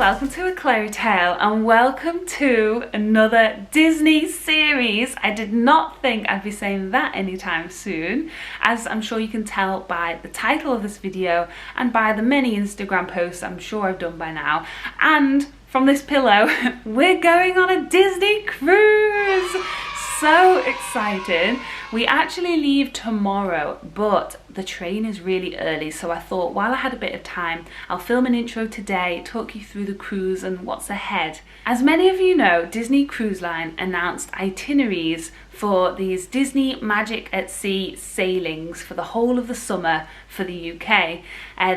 welcome to A Clary Tale and welcome to another Disney series. I did not think I'd be saying that anytime soon, as I'm sure you can tell by the title of this video and by the many Instagram posts I'm sure I've done by now. And from this pillow, we're going on a Disney cruise. So excited. We actually leave tomorrow, but the train is really early, so I thought while I had a bit of time, I'll film an intro today, talk you through the cruise and what's ahead. As many of you know, Disney Cruise Line announced itineraries for these Disney Magic at Sea sailings for the whole of the summer for the UK.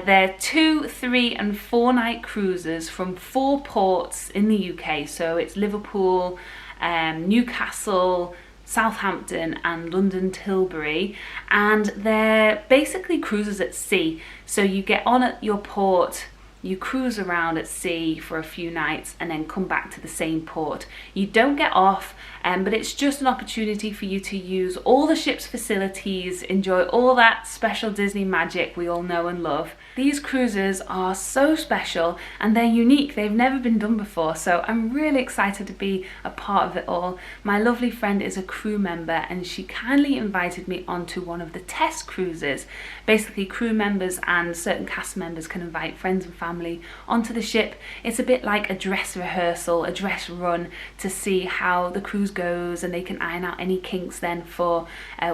They're 2, 3 and 4 night cruises from 4 ports in the UK, so it's Liverpool, Newcastle, Southampton and London Tilbury, and they're basically cruises at sea. So you get on at your port, you cruise around at sea for a few nights and then come back to the same port. You don't get off, but it's just an opportunity for you to use all the ship's facilities, enjoy all that special Disney magic we all know and love. These cruises are so special and they're unique. They've never been done before, so I'm really excited to be a part of it all. My lovely friend is a crew member and she kindly invited me onto one of the test cruises. Basically, crew members and certain cast members can invite friends and family onto the ship. It's a bit like a dress rehearsal, a dress run to see how the cruise goes, and they can iron out any kinks then for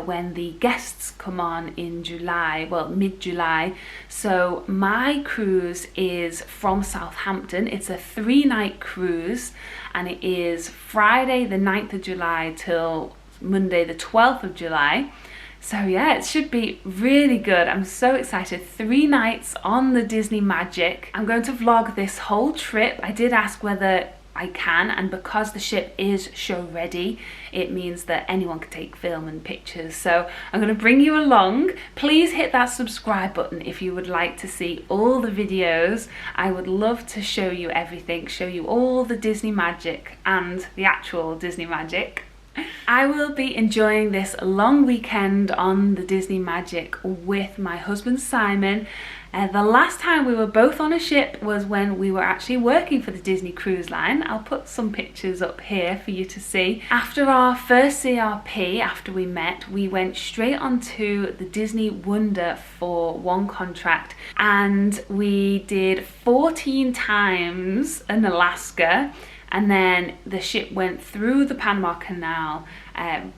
when the guests come on in July, well, mid-July. So my cruise is from Southampton. It's a 3-night cruise and it is Friday the 9th of July till Monday the 12th of July. So yeah, it should be really good. I'm so excited. 3 nights on the Disney Magic. I'm going to vlog this whole trip. I did ask whether I can, and because the ship is show ready, it means that anyone can take film and pictures. So I'm going to bring you along. Please hit that subscribe button if you would like to see all the videos. I would love to show you everything, show you all the Disney magic and the actual Disney magic. I will be enjoying this long weekend on the Disney Magic with my husband Simon. The last time we were both on a ship was when we were actually working for the Disney Cruise Line. I'll put some pictures up here for you to see. After our first CRP, after we met, we went straight onto the Disney Wonder for one contract, and we did 14 times in Alaska. And then the ship went through the Panama Canal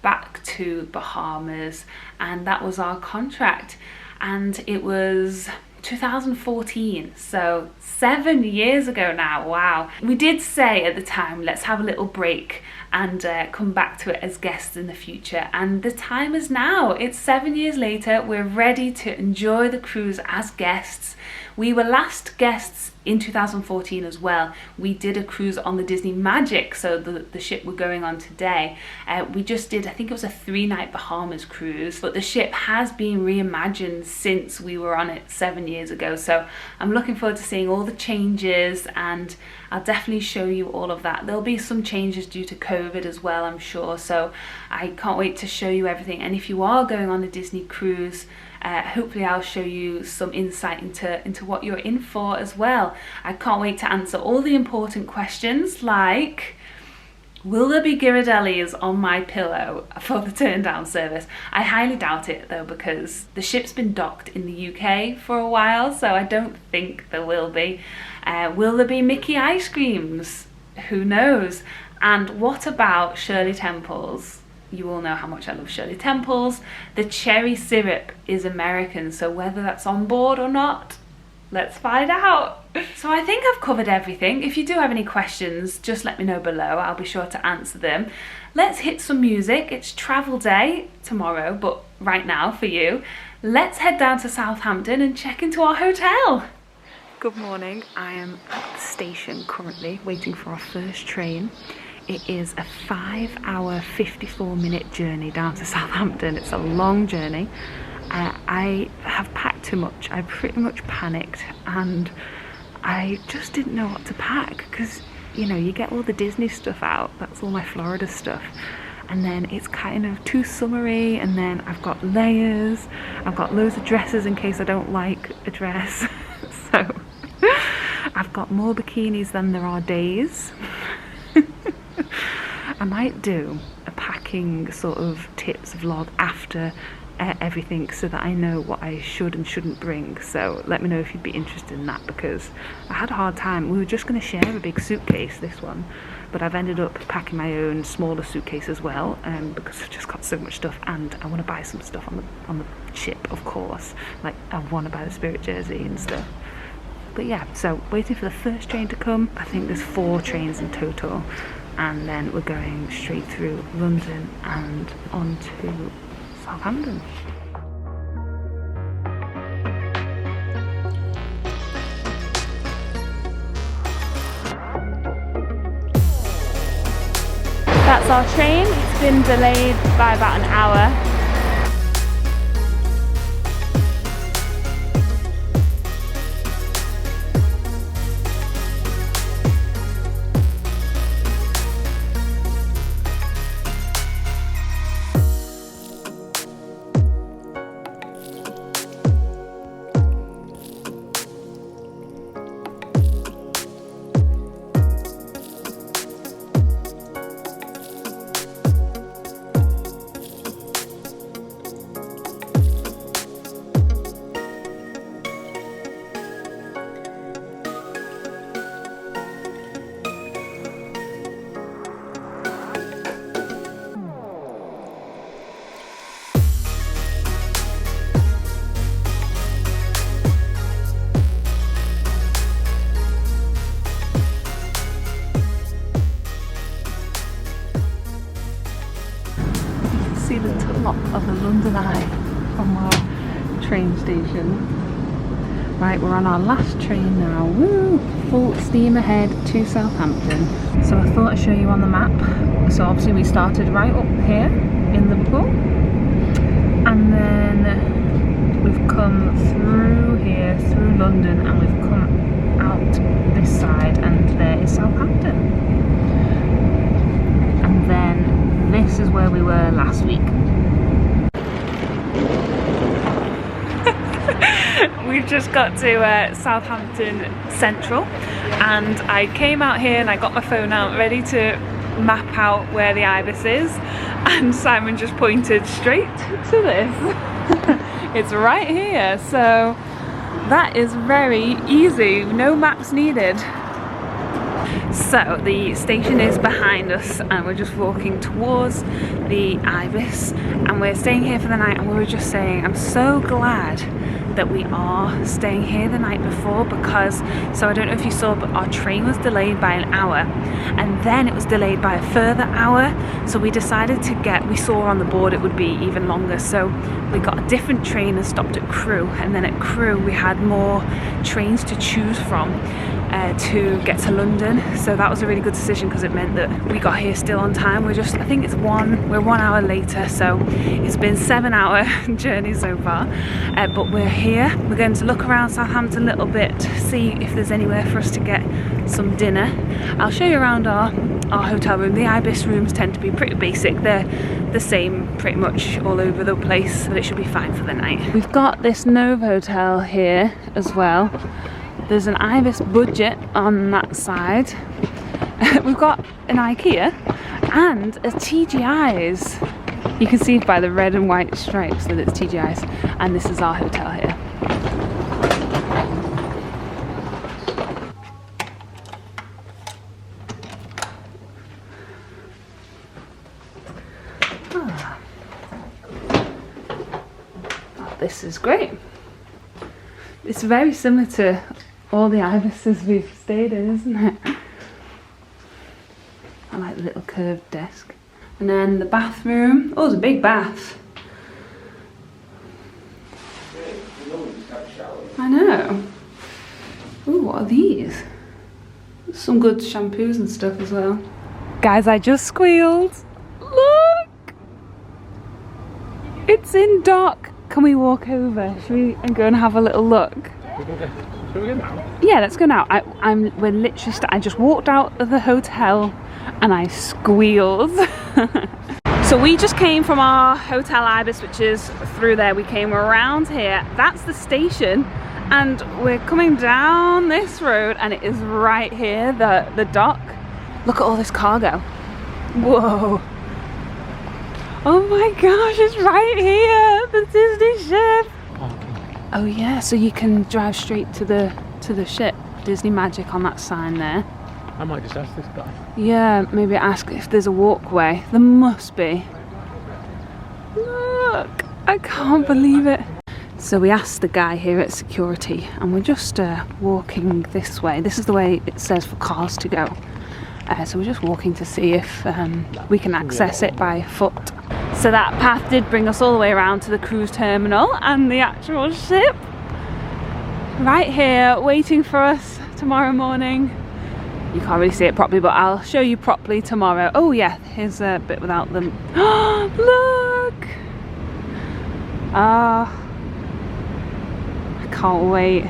back to Bahamas, and that was our contract. And it was 2014, so 7 years ago now. Wow. We did say at the time, let's have a little break and come back to it as guests in the future, and the time is now. It's 7 years later. We're ready to enjoy the cruise as guests. We were last guests in 2014 as well. We did a cruise on the Disney Magic, so the ship we're going on today. We just did, I think it was a 3-night Bahamas cruise, but the ship has been reimagined since we were on it 7 years ago. So I'm looking forward to seeing all the changes, and I'll definitely show you all of that. There'll be some changes due to COVID as well, I'm sure, so I can't wait to show you everything. And if you are going on a Disney cruise, hopefully I'll show you some insight into what you're in for as well. I can't wait to answer all the important questions, like, will there be Ghirardellis on my pillow for the turn down service? I highly doubt it though, because the ship's been docked in the UK for a while, so I don't think there will be. Will there be Mickey ice creams? Who knows? And what about Shirley Temples? You all know how much I love Shirley Temples. The cherry syrup is American, so whether that's on board or not, let's find out. So I think I've covered everything. If you do have any questions, just let me know below. I'll be sure to answer them. Let's hit some music. It's travel day tomorrow, but right now for you, let's head down to Southampton and check into our hotel. Good morning. I am at the station currently, waiting for our first train. It is a 5-hour, 54-minute journey down to Southampton. It's a long journey. I have packed too much. I pretty much panicked, and I just didn't know what to pack, because, you know, you get all the Disney stuff out. That's all my Florida stuff. And then it's kind of too summery, and then I've got layers. I've got loads of dresses in case I don't like a dress. So I've got more bikinis than there are days. I might do a packing sort of tips vlog after everything, so that I know what I should and shouldn't bring. So let me know if you'd be interested in that, because I had a hard time. We were just going to share a big suitcase, this one, but I've ended up packing my own smaller suitcase as well, because I've just got so much stuff, and I want to buy some stuff on the ship, of course. Like, I want to buy the Spirit jersey and stuff. But yeah, so waiting for the first train to come. I think there's 4 trains in total, and then we're going straight through London and on to Southampton. That's our train. It's been delayed by about an hour. See the top of the London Eye from our train station. Right, we're on our last train now. Woo! Full steam ahead to Southampton. So I thought I'd show you on the map. So obviously we started right up here in Liverpool, and then we've come through here, through London, and we've come out this side, and there is Southampton. And then this is where we were last week. We've just got to Southampton Central, and I came out here and I got my phone out ready to map out where the Ibis is, and Simon just pointed straight to this. It's right here, so that is very easy, no maps needed. So the station is behind us, and we're just walking towards the Ibis, and we're staying here for the night. And we were just saying, I'm so glad that we are staying here the night before, because, so I don't know if you saw, but our train was delayed by an hour, and then it was delayed by a further hour. So we decided to we saw on the board it would be even longer, so we got a different train and stopped at Crewe, and then at Crewe we had more trains to choose from to get to London. So that was a really good decision, because it meant that we got here still on time. I think we're 1 hour later, so it's been 7-hour journey so far, but we're here. We're going to look around Southampton a little bit, see if there's anywhere for us to get some dinner. I'll show you around our hotel room. The Ibis rooms tend to be pretty basic. They're the same pretty much all over the place, so it should be fine for the night. We've got this Nova Hotel here as well. There's an Ibis budget on that side. We've got an IKEA and a TGI's. You can see by the red and white stripes that it's TGI's, and this is our hotel here. Oh, this is great. It's very similar to all the Ibises we've stayed in, isn't it? I like the little curved desk. And then the bathroom. Oh, it's a big bath. I know. Ooh, what are these? Some good shampoos and stuff as well. Guys, I just squealed. Look! It's in dock. Can we walk over? Should we go and have a little look? Shall we go now? Yeah, let's go now. We're literally I just walked out of the hotel and I squealed. So we just came from our Hotel Ibis, which is through there. We came around here. That's the station, and we're coming down this road, and it is right here, the dock. Look at all this cargo. Whoa. Oh my gosh, it's right here, the Disney ship. Oh yeah, so you can drive straight to the ship. Disney Magic on that sign there. I might just ask this guy. Yeah, maybe ask if there's a walkway. There must be. Look, I can't believe it. So we asked the guy here at security, and we're just walking this way. This is the way it says for cars to go. So we're just walking to see if we can access it by foot. So that path did bring us all the way around to the cruise terminal and the actual ship. Right here, waiting for us tomorrow morning. You can't really see it properly, but I'll show you properly tomorrow. Oh yeah, here's a bit without them. Oh, look! I can't wait.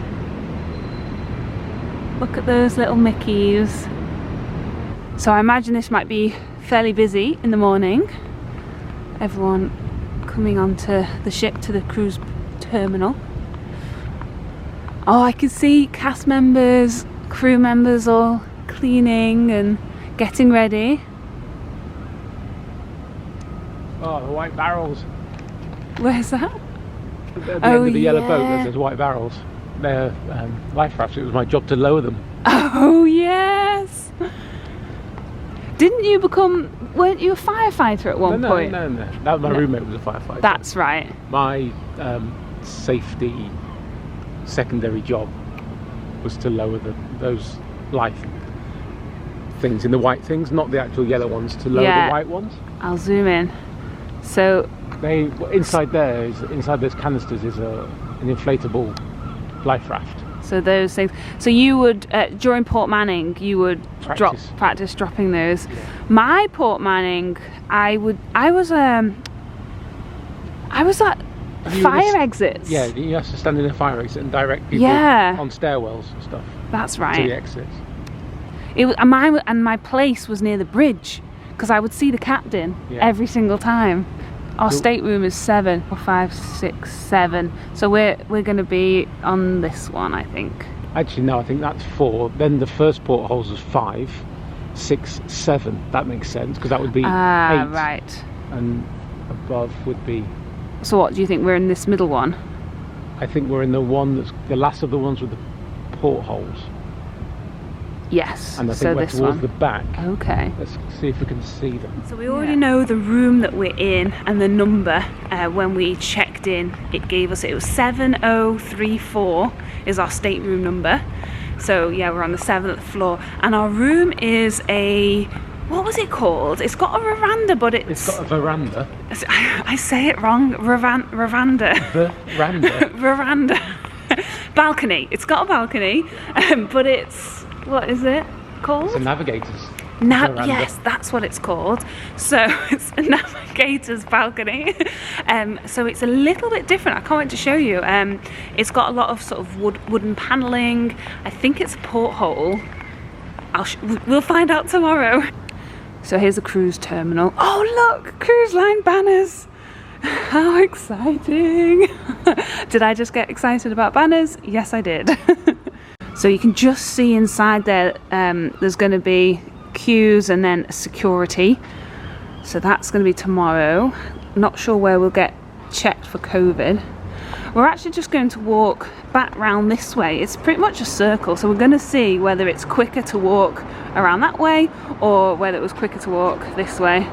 Look at those little Mickeys. So I imagine this might be fairly busy in the morning. Everyone coming onto the ship to the cruise terminal. Oh, I can see cast members, crew members all cleaning and getting ready. Oh, the white barrels. Where's that? At the end of the yellow boat, there's white barrels. They're life rafts. It was my job to lower them. Oh yes! Didn't you weren't you a firefighter at one point? No. My roommate was a firefighter. That's right. My safety secondary job was to lower those life things in the white things, not the actual yellow ones, to lower the white ones. I'll zoom in. So inside those canisters is an inflatable life raft. So those things. So you would during Port Manning, you would practice dropping those. Yeah. My Port Manning, I was at fire exits. Yeah, you have to stand in a fire exit and direct people on stairwells and stuff. That's right. To the exits. And my place was near the bridge, because I would see the captain every single time. Our stateroom is 7 or 5, 6, 7. So we're going to be on this one, I think. Actually, no, I think that's 4. Then the first portholes is 5, 6, 7. That makes sense, because that would be 8. Right. And above would be. So what do you think? We're in this middle one? I think we're in the one that's the last of the ones with the portholes. Yes. And I think we're towards the back. Okay. Let's see if we can see them. So we already know the room that we're in and the number. When we checked in, it was 7034 is our stateroom number. So yeah, we're on the 7th floor, and our room is what was it called? It's got a veranda, but it's got a veranda. I say it wrong. Veranda. Veranda. Veranda. Balcony. It's got a balcony, but it's. What is it called? It's a navigator's. Yes, that's what it's called. So it's a navigator's balcony. So it's a little bit different. I can't wait to show you. It's got a lot of sort of wooden panelling. I think it's a porthole. We'll find out tomorrow. So here's a cruise terminal. Oh look, cruise line banners. How exciting. Did I just get excited about banners? Yes, I did. So you can just see inside there, there's going to be queues and then security. So that's going to be tomorrow. Not sure where we'll get checked for COVID. We're actually just going to walk back round this way. It's pretty much a circle, so we're going to see whether it's quicker to walk around that way or whether it was quicker to walk this way.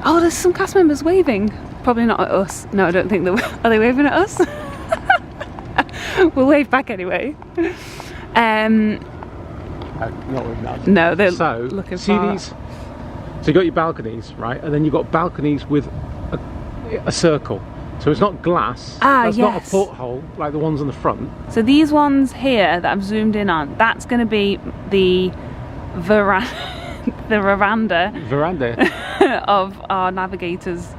Oh, there's some cast members waving. Probably not at us. No, I don't think they are. They waving at us? We'll wave back anyway. Not with that. No, they're so, looking see for these. So you got your balconies, right? And then you've got balconies with a circle. So it's not glass. That's not a porthole like the ones on the front. So these ones here that I've zoomed in on, that's going to be the veranda of our navigators.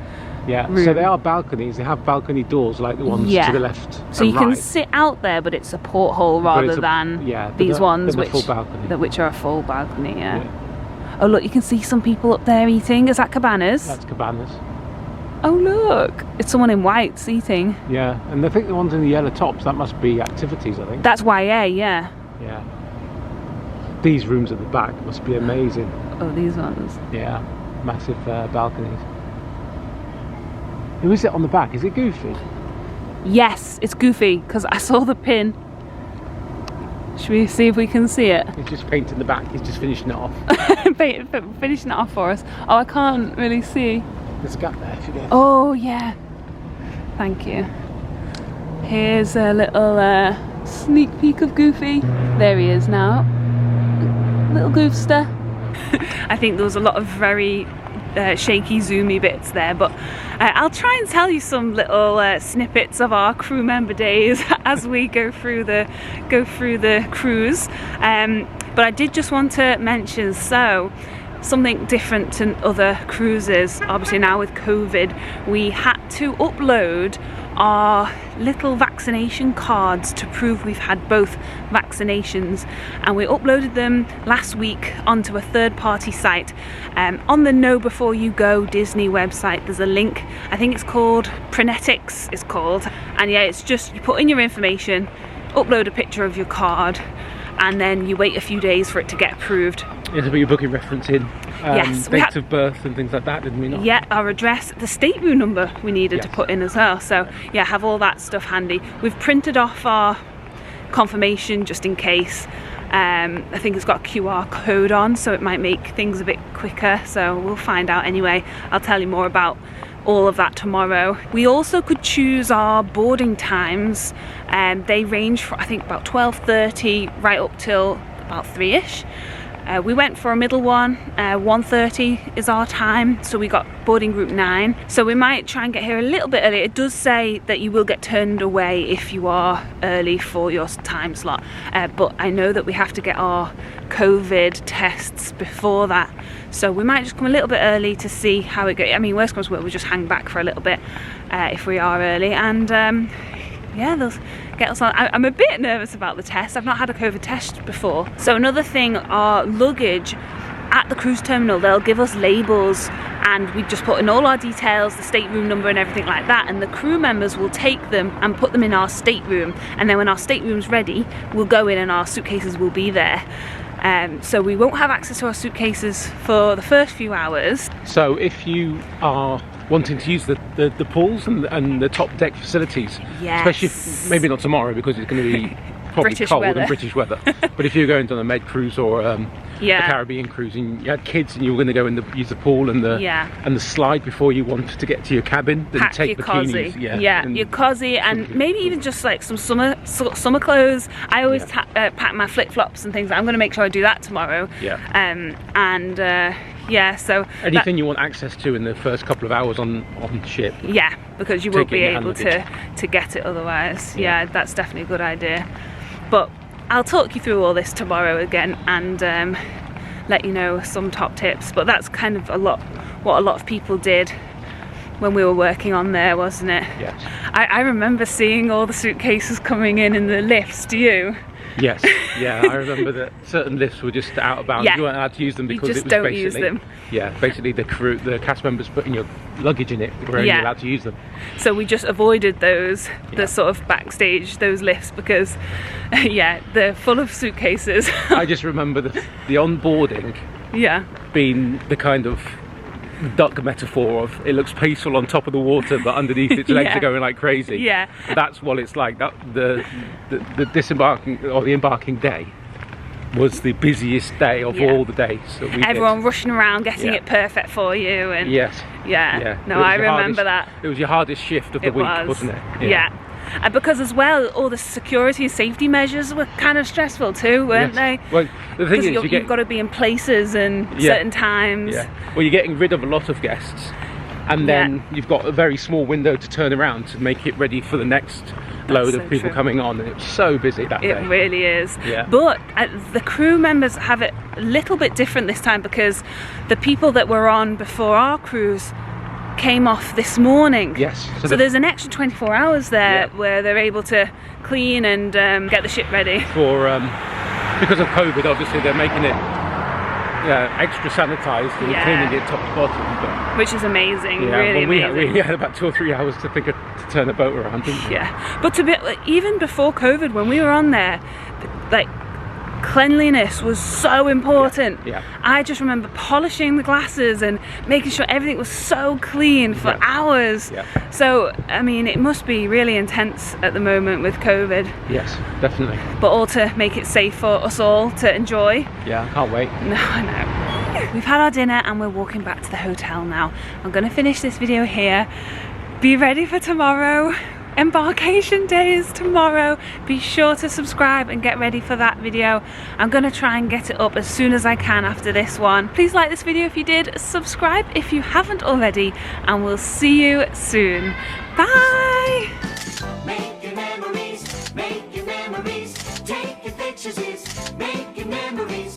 Yeah, room. So they are balconies. They have balcony doors like the ones to the left. So you can sit out there, but it's a porthole rather than these ones which are a full balcony. Yeah. Oh look, you can see some people up there eating. Is that cabanas? That's cabanas. Oh look, it's someone in white seating. Yeah, and I think the ones in the yellow tops, that must be activities, I think. That's YA, yeah. Yeah. These rooms at the back must be amazing. Oh, these ones. Yeah, massive balconies. Who is it on the back? Is it Goofy? Yes, it's Goofy, because I saw the pin. Should we see if we can see it? He's just painting the back, he's just finishing it off. Finishing it off for us. Oh, I can't really see. There's a gap there if you go. Oh, yeah. Thank you. Here's a little sneak peek of Goofy. There he is now. Little Goofster. I think there was a lot of very shaky zoomy bits there, but I'll try and tell you some little snippets of our crew member days as we go through the cruise. But I did just want to mention, so something different to other cruises. Obviously now with COVID, we had to upload our little vaccination cards to prove we've had both vaccinations, and we uploaded them last week onto a third-party site. On the Know Before You Go Disney website, there's a link. I think it's called Prenetics, it's called, and yeah, it's just you put in your information, upload a picture of your card, and then you wait a few days for it to get approved. You have to put your booking reference in, yes, date of birth and things like that, didn't we not? Yeah, our address, the stateroom number we needed to put in as well. So yeah, have all that stuff handy. We've printed off our confirmation just in case. I think it's got a QR code on, so it might make things a bit quicker. So we'll find out anyway. I'll tell you more about all of that tomorrow. We also could choose our boarding times, and they range from I think about 12:30 right up till about 3ish. We went for a middle one. 1:30 is our time, so we got boarding group 9, so we might try and get here a little bit early. It does say that you will get turned away if you are early for your time slot, but I know that we have to get our COVID tests before that, so we might just come a little bit early to see how it goes. I mean, worst comes to worst, we'll just hang back for a little bit if we are early, and yeah, they'll get us on. I'm a bit nervous about the test. I've not had a COVID test before. So another thing, our luggage at the cruise terminal, they'll give us labels, and we just put in all our details, the stateroom number and everything like that, and the crew members will take them and put them in our stateroom, and then when our stateroom's ready, we'll go in and our suitcases will be there. So we won't have access to our suitcases for the first few hours. So if you are wanting to use the pools and the top deck facilities, yes, especially maybe not tomorrow because it's going to be probably British cold weather. and British weather, but if you're going on a Med cruise or a yeah, Caribbean cruise and you had kids and you were going to go and use the pool and the slide before you wanted to get to your cabin, then pack take your bikinis, cozy, your cozy, and maybe even just like some summer clothes. I always pack my flip-flops and things. I'm going to make sure I do that tomorrow. Yeah, so anything you want access to in the first couple of hours on ship. Yeah, because you won't be able to get it otherwise. Yeah, that's definitely a good idea. But I'll talk you through all this tomorrow again and let you know some top tips. But that's kind of what a lot of people did when we were working on there, wasn't it? Yes. I remember seeing all the suitcases coming in the lifts. Do you? Yes, yeah, I remember that certain lifts were just out of bounds. You weren't allowed to use them because it was don't basically use them. Yeah, basically the cast members putting your luggage in it were only allowed to use them. So we just avoided those, the sort of backstage, those lifts, because they're full of suitcases. I just remember the onboarding being the kind of duck metaphor of it looks peaceful on top of the water but underneath its legs are going like crazy. Yeah, that's what it's like. That the disembarking or the embarking day was the busiest day of all the days that we everyone did. Rushing around getting it perfect for you, and no, I remember that. It was your hardest shift of the week, wasn't it? And because as well, all the security and safety measures were kind of stressful too, weren't they? Well, the thing is, you've got to be in places and certain times. Yeah. Well, you're getting rid of a lot of guests, and then you've got a very small window to turn around to make it ready for the next load of people coming on, and it's so busy that day. It really is. Yeah. But the crew members have it a little bit different this time, because the people that were on before our cruise came off this morning. Yes. So there's an extra 24 hours there where they're able to clean and get the ship ready. For because of COVID, obviously they're making it extra sanitised and cleaning it top to bottom. But, which is amazing, yeah, really we had about 2 or 3 hours to turn the boat around, didn't we? Yeah, but even before COVID, when we were on there, like, cleanliness was so important. Yeah. I just remember polishing the glasses and making sure everything was so clean for hours. Yeah. So, I mean, it must be really intense at the moment with COVID. Yes, definitely. But all to make it safe for us all to enjoy. Yeah, I can't wait. No, I know. We've had our dinner and we're walking back to the hotel now. I'm going to finish this video here. Be ready for tomorrow. Embarkation day is tomorrow. Be sure to subscribe and get ready for that video. I'm going to try and get it up as soon as I can after this one. Please like this video if you did, subscribe if you haven't already, and we'll see you soon. Bye! Make your memories, take your pictures.